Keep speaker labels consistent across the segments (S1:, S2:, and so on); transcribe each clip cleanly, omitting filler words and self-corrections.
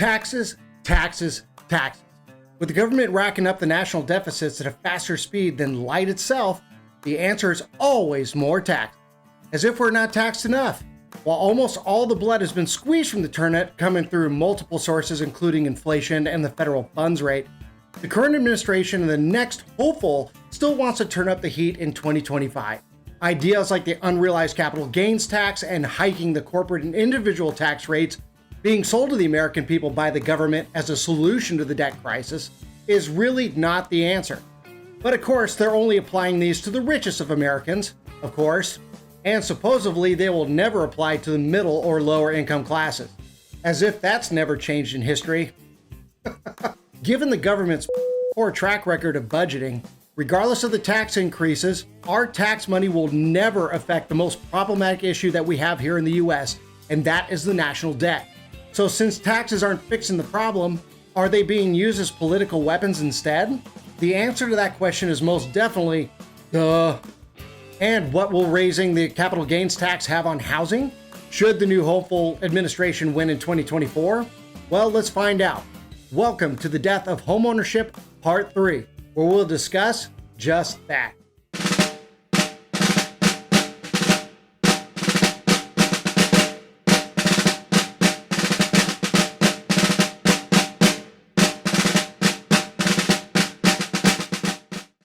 S1: Taxes, taxes, taxes. With the government racking up the national deficits at a faster speed than light itself, the answer is always more tax. As if we're not taxed enough. While almost all the blood has been squeezed from the turnip, coming through multiple sources including inflation and the federal funds rate, the current administration and the next hopeful still wants to turn up the heat in 2025. Ideas like the unrealized capital gains tax and hiking the corporate and individual tax rates being sold to the American people by the government as a solution to the debt crisis is really not the answer. But of course, they're only applying these to the richest of Americans, of course, and supposedly they will never apply to the middle or lower income classes. As if that's never changed in history. Given the government's poor track record of budgeting, regardless of the tax increases, our tax money will never affect the most problematic issue that we have here in the US, and that is the national debt. So since taxes aren't fixing the problem, are they being used as political weapons instead? The answer to that question is most definitely, duh. And what will raising the capital gains tax have on housing? Should the new hopeful administration win in 2024? Well, let's find out. Welcome to the Death of Homeownership Part 3, where we'll discuss just that.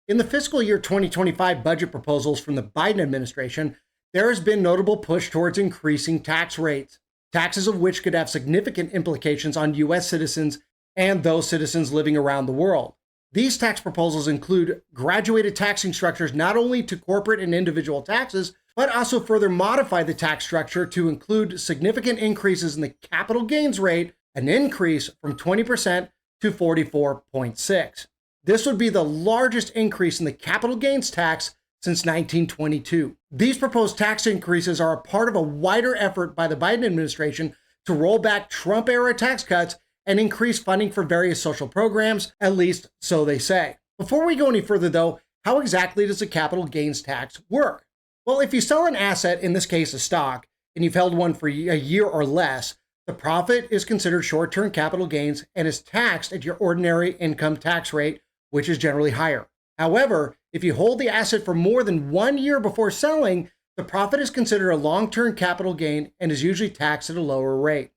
S1: In the fiscal year 2025 budget proposals from the Biden administration, there has been notable push towards increasing tax rates, taxes of which could have significant implications on U.S. citizens and those citizens living around the world. These tax proposals include graduated taxing structures not only to corporate and individual taxes, but also further modify the tax structure to include significant increases in the capital gains rate, an increase from 20% to 44.6%. This would be the largest increase in the capital gains tax since 1922. These proposed tax increases are a part of a wider effort by the Biden administration to roll back Trump-era tax cuts and increase funding for various social programs, at least so they say. Before we go any further though, how exactly does the capital gains tax work? Well, if you sell an asset, in this case a stock, and you've held one for a year or less, the profit is considered short-term capital gains and is taxed at your ordinary income tax rate, which is generally higher. However, if you hold the asset for more than 1 year before selling, the profit is considered a long-term capital gain and is usually taxed at a lower rate.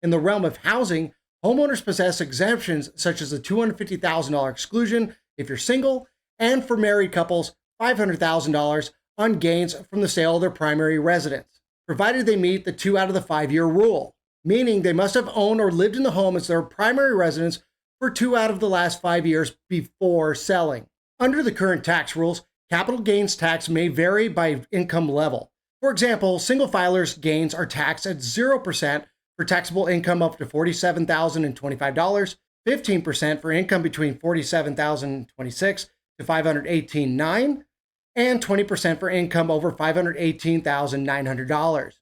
S1: In the realm of housing, homeowners possess exemptions such as the $250,000 exclusion if you're single, and for married couples, $500,000 on gains from the sale of their primary residence, provided they meet the 2 out of the 5-year rule, meaning they must have owned or lived in the home as their primary residence for 2 out of the last 5 years before selling. Under the current tax rules, capital gains tax may vary by income level. For example, single filers' gains are taxed at 0% for taxable income up to $47,025, 15% for income between $47,026 to $518,900, and 20% for income over $518,900.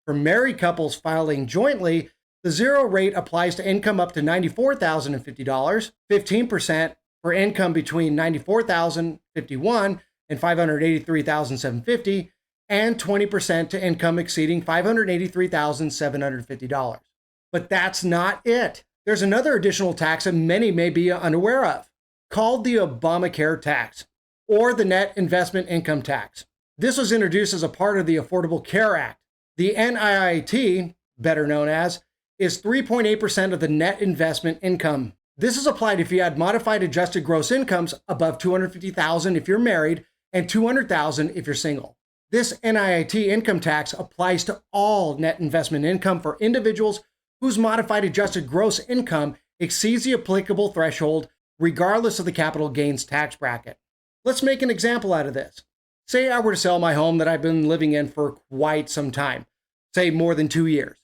S1: For married couples filing jointly, the zero rate applies to income up to $94,050, 15% for income between $94,051 and $583,750, and 20% to income exceeding $583,750. But that's not it. There's another additional tax that many may be unaware of, called the Obamacare tax, or the net investment income tax. This was introduced as a part of the Affordable Care Act. The NIIT, better known as, is 3.8% of the net investment income. This is applied if you had modified adjusted gross incomes above $250,000 if you're married and $200,000 if you're single. This NIIT income tax applies to all net investment income for individuals whose modified adjusted gross income exceeds the applicable threshold regardless of the capital gains tax bracket. Let's make an example out of this. Say I were to sell my home that I've been living in for quite some time, say more than 2 years,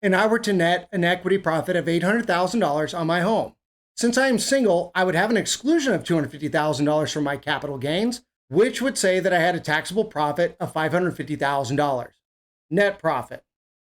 S1: and I were to net an equity profit of $800,000 on my home. Since I am single, I would have an exclusion of $250,000 from my capital gains, which would say that I had a taxable profit of $550,000. Net profit.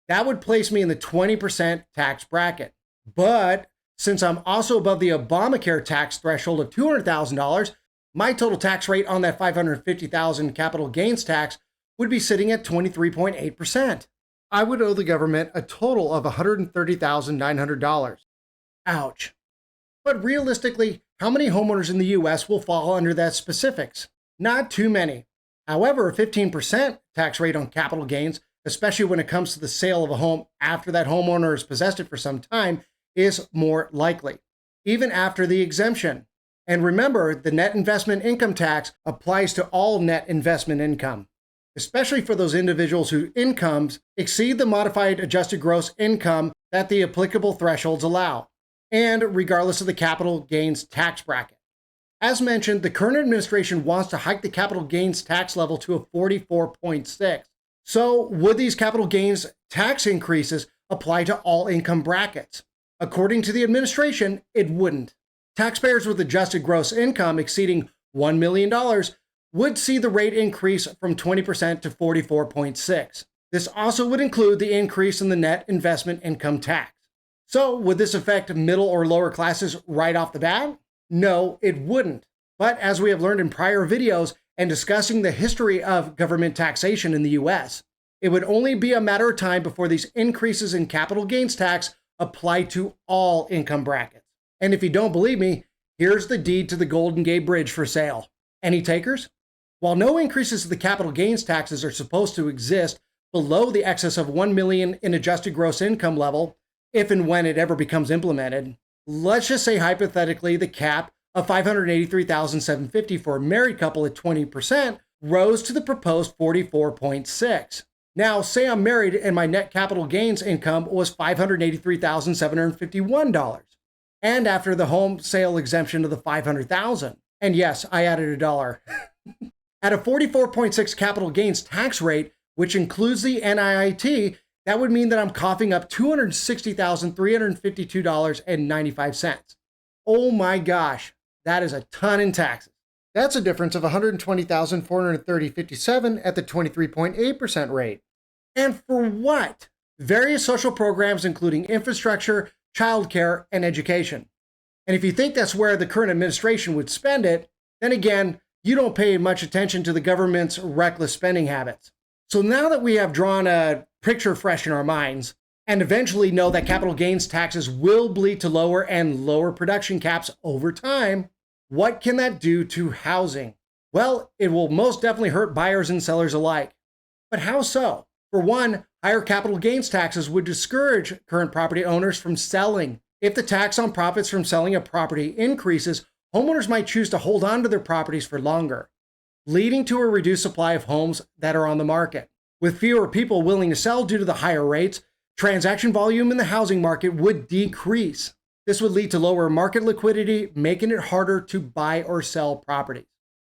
S1: That would place me in the 20% tax bracket. But since I'm also above the Obamacare tax threshold of $200,000, my total tax rate on that $550,000 capital gains tax would be sitting at 23.8%. I would owe the government a total of $130,900. Ouch. But realistically, how many homeowners in the US will fall under that specifics? Not too many. However, a 15% tax rate on capital gains, especially when it comes to the sale of a home after that homeowner has possessed it for some time, is more likely, even after the exemption. And remember, the net investment income tax applies to all net investment income, especially for those individuals whose incomes exceed the modified adjusted gross income that the applicable thresholds allow, and regardless of the capital gains tax bracket. As mentioned, the current administration wants to hike the capital gains tax level to a 44.6. So would these capital gains tax increases apply to all income brackets? According to the administration, it wouldn't. Taxpayers with adjusted gross income exceeding $1 million would see the rate increase from 20% to 44.6. This also would include the increase in the net investment income tax. So would this affect middle or lower classes right off the bat? No, it wouldn't. But as we have learned in prior videos and discussing the history of government taxation in the US, it would only be a matter of time before these increases in capital gains tax apply to all income brackets. And if you don't believe me, here's the deed to the Golden Gate Bridge for sale. Any takers? While no increases to the capital gains taxes are supposed to exist below the excess of $1 million in adjusted gross income level, if and when it ever becomes implemented, let's just say hypothetically the cap of $583,750 for a married couple at 20% rose to the proposed 44.6. Now, say I'm married and my net capital gains income was $583,751. And after the home sale exemption of the $500,000, and yes, I added a dollar. At a 44.6 capital gains tax rate, which includes the NIIT, that would mean that I'm coughing up $260,352.95. Oh my gosh, that is a ton in taxes. That's a difference of $120,430.57 at the 23.8% rate. And for what? Various social programs, including infrastructure, childcare, and education. And if you think that's where the current administration would spend it, then again, you don't pay much attention to the government's reckless spending habits. So now that we have drawn a picture fresh in our minds, and eventually know that capital gains taxes will bleed to lower and lower production caps over time, what can that do to housing? Well, it will most definitely hurt buyers and sellers alike. But how so? For one, higher capital gains taxes would discourage current property owners from selling. If the tax on profits from selling a property increases, homeowners might choose to hold on to their properties for longer, leading to a reduced supply of homes that are on the market. With fewer people willing to sell due to the higher rates, transaction volume in the housing market would decrease. This would lead to lower market liquidity, making it harder to buy or sell properties.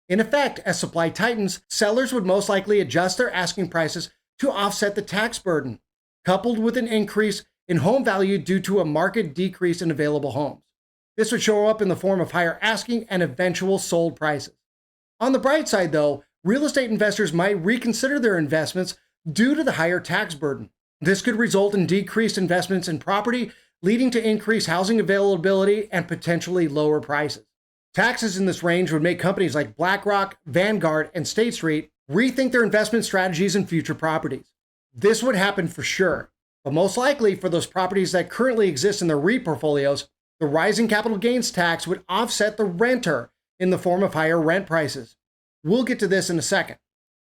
S1: In effect, as supply tightens, sellers would most likely adjust their asking prices to offset the tax burden, coupled with an increase in home value due to a market decrease in available homes. This would show up in the form of higher asking and eventual sold prices. On the bright side, though, real estate investors might reconsider their investments due to the higher tax burden. This could result in decreased investments in property, leading to increased housing availability and potentially lower prices. Taxes in this range would make companies like BlackRock, Vanguard, and State Street rethink their investment strategies in future properties. This would happen for sure, but most likely for those properties that currently exist in their REIT portfolios, the rising capital gains tax would offset the renter in the form of higher rent prices. We'll get to this in a second.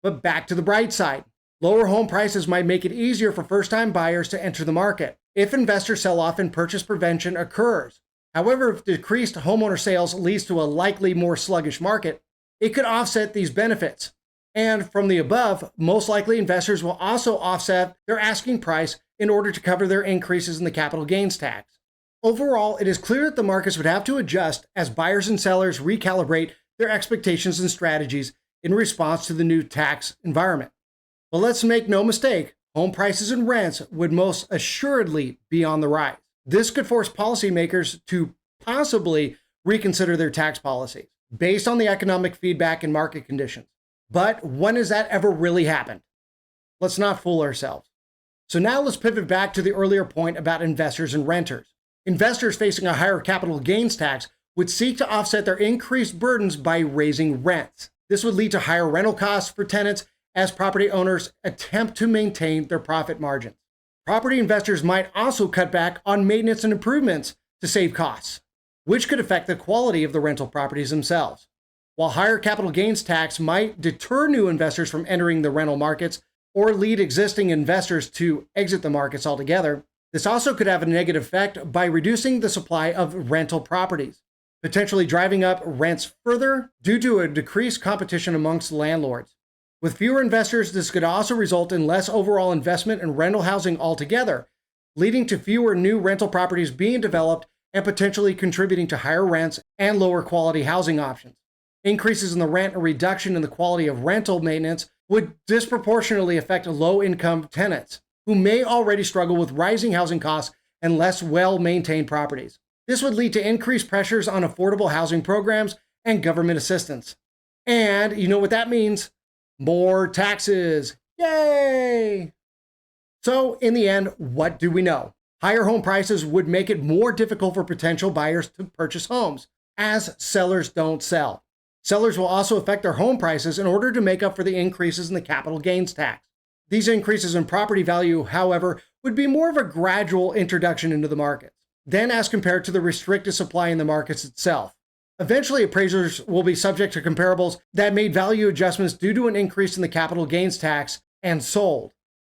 S1: But back to the bright side. Lower home prices might make it easier for first-time buyers to enter the market if investor sell-off and purchase prevention occurs. However, if decreased homeowner sales leads to a likely more sluggish market, it could offset these benefits. And from the above, most likely investors will also offset their asking price in order to cover their increases in the capital gains tax. Overall, it is clear that the markets would have to adjust as buyers and sellers recalibrate their expectations and strategies in response to the new tax environment. But let's make no mistake, home prices and rents would most assuredly be on the rise. This could force policymakers to possibly reconsider their tax policies based on the economic feedback and market conditions. But when has that ever really happened? Let's not fool ourselves. So now let's pivot back to the earlier point about investors and renters. Investors facing a higher capital gains tax would seek to offset their increased burdens by raising rents. This would lead to higher rental costs for tenants as property owners attempt to maintain their profit margins. Property investors might also cut back on maintenance and improvements to save costs, which could affect the quality of the rental properties themselves. While higher capital gains tax might deter new investors from entering the rental markets or lead existing investors to exit the markets altogether, this also could have a negative effect by reducing the supply of rental properties, potentially driving up rents further due to a decreased competition amongst landlords. With fewer investors, this could also result in less overall investment in rental housing altogether, leading to fewer new rental properties being developed and potentially contributing to higher rents and lower quality housing options. Increases in the rent and reduction in the quality of rental maintenance would disproportionately affect low-income tenants who may already struggle with rising housing costs and less well-maintained properties. This would lead to increased pressures on affordable housing programs and government assistance. And you know what that means? More taxes. Yay! So in the end, what do we know? Higher home prices would make it more difficult for potential buyers to purchase homes, as sellers don't sell. Sellers will also affect their home prices in order to make up for the increases in the capital gains tax. These increases in property value, however, would be more of a gradual introduction into the markets, than as compared to the restricted supply in the markets itself. Eventually, appraisers will be subject to comparables that made value adjustments due to an increase in the capital gains tax and sold.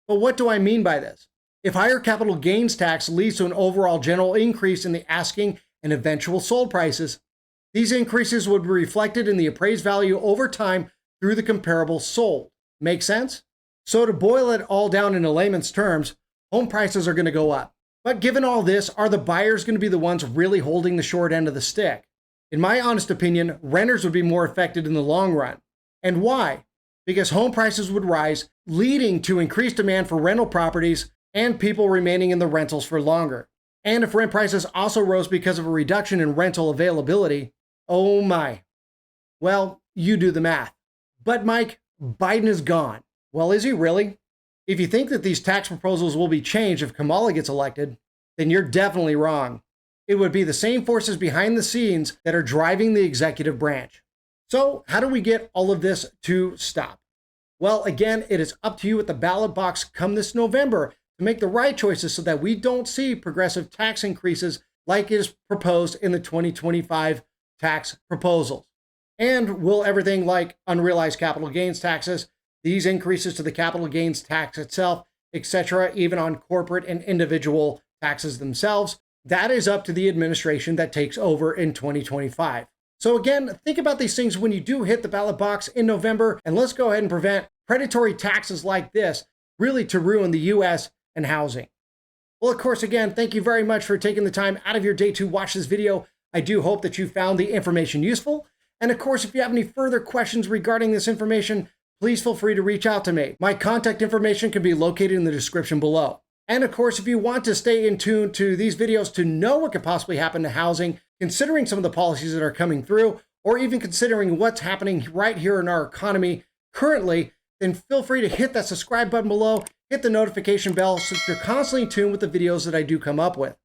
S1: But what do I mean by this? If higher capital gains tax leads to an overall general increase in the asking and eventual sold prices, these increases would be reflected in the appraised value over time through the comparable sold. Make sense? So to boil it all down into layman's terms, home prices are going to go up. But given all this, are the buyers going to be the ones really holding the short end of the stick? In my honest opinion, renters would be more affected in the long run. And why? Because home prices would rise, leading to increased demand for rental properties and people remaining in the rentals for longer. And if rent prices also rose because of a reduction in rental availability, oh my. Well, you do the math. But Mike, Biden is gone. Well, is he really? If you think that these tax proposals will be changed if Kamala gets elected, then you're definitely wrong. It would be the same forces behind the scenes that are driving the executive branch. So how do we get all of this to stop? Well, again, it is up to you at the ballot box come this November to make the right choices so that we don't see progressive tax increases like is proposed in the 2025 tax proposals. And will everything like unrealized capital gains taxes, these increases to the capital gains tax itself, etc., even on corporate and individual taxes themselves, that is up to the administration that takes over in 2025. So again, think about these things when you do hit the ballot box in November, and let's go ahead and prevent predatory taxes like this really to ruin the U.S. and housing. Well, of course, again, thank you very much for taking the time out of your day to watch this video. I do hope that you found the information useful. And of course, if you have any further questions regarding this information, please feel free to reach out to me. My contact information can be located in the description below. And of course, if you want to stay in tune to these videos to know what could possibly happen to housing, considering some of the policies that are coming through, or even considering what's happening right here in our economy currently, then feel free to hit that subscribe button below, hit the notification bell so that you're constantly in tune with the videos that I do come up with.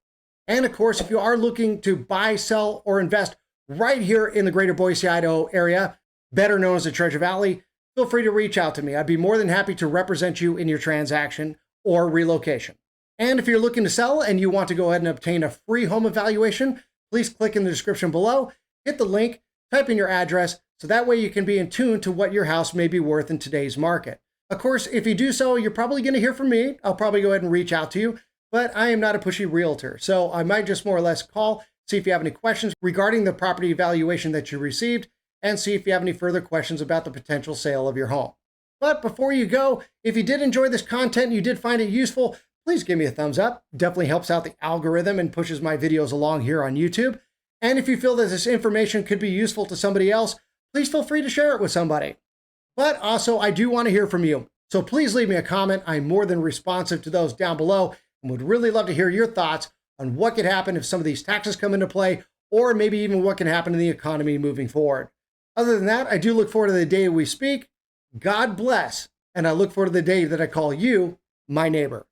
S1: And of course, if you are looking to buy, sell, or invest right here in the greater Boise, Idaho area, better known as the Treasure Valley, feel free to reach out to me. I'd be more than happy to represent you in your transaction or relocation. And if you're looking to sell and you want to go ahead and obtain a free home evaluation, please click in the description below, hit the link, type in your address, so that way you can be in tune to what your house may be worth in today's market. Of course, if you do so, you're probably going to hear from me. I'll probably go ahead and reach out to you, but I am not a pushy realtor. So I might just more or less call, see if you have any questions regarding the property evaluation that you received, and see if you have any further questions about the potential sale of your home. But before you go, if you did enjoy this content and you did find it useful, please give me a thumbs up. Definitely helps out the algorithm and pushes my videos along here on YouTube. And if you feel that this information could be useful to somebody else, please feel free to share it with somebody. But also, I do want to hear from you. So please leave me a comment. I'm more than responsive to those down below and would really love to hear your thoughts on what could happen if some of these taxes come into play, or maybe even what can happen in the economy moving forward. Other than that, I do look forward to the day we speak. God bless. And I look forward to the day that I call you my neighbor.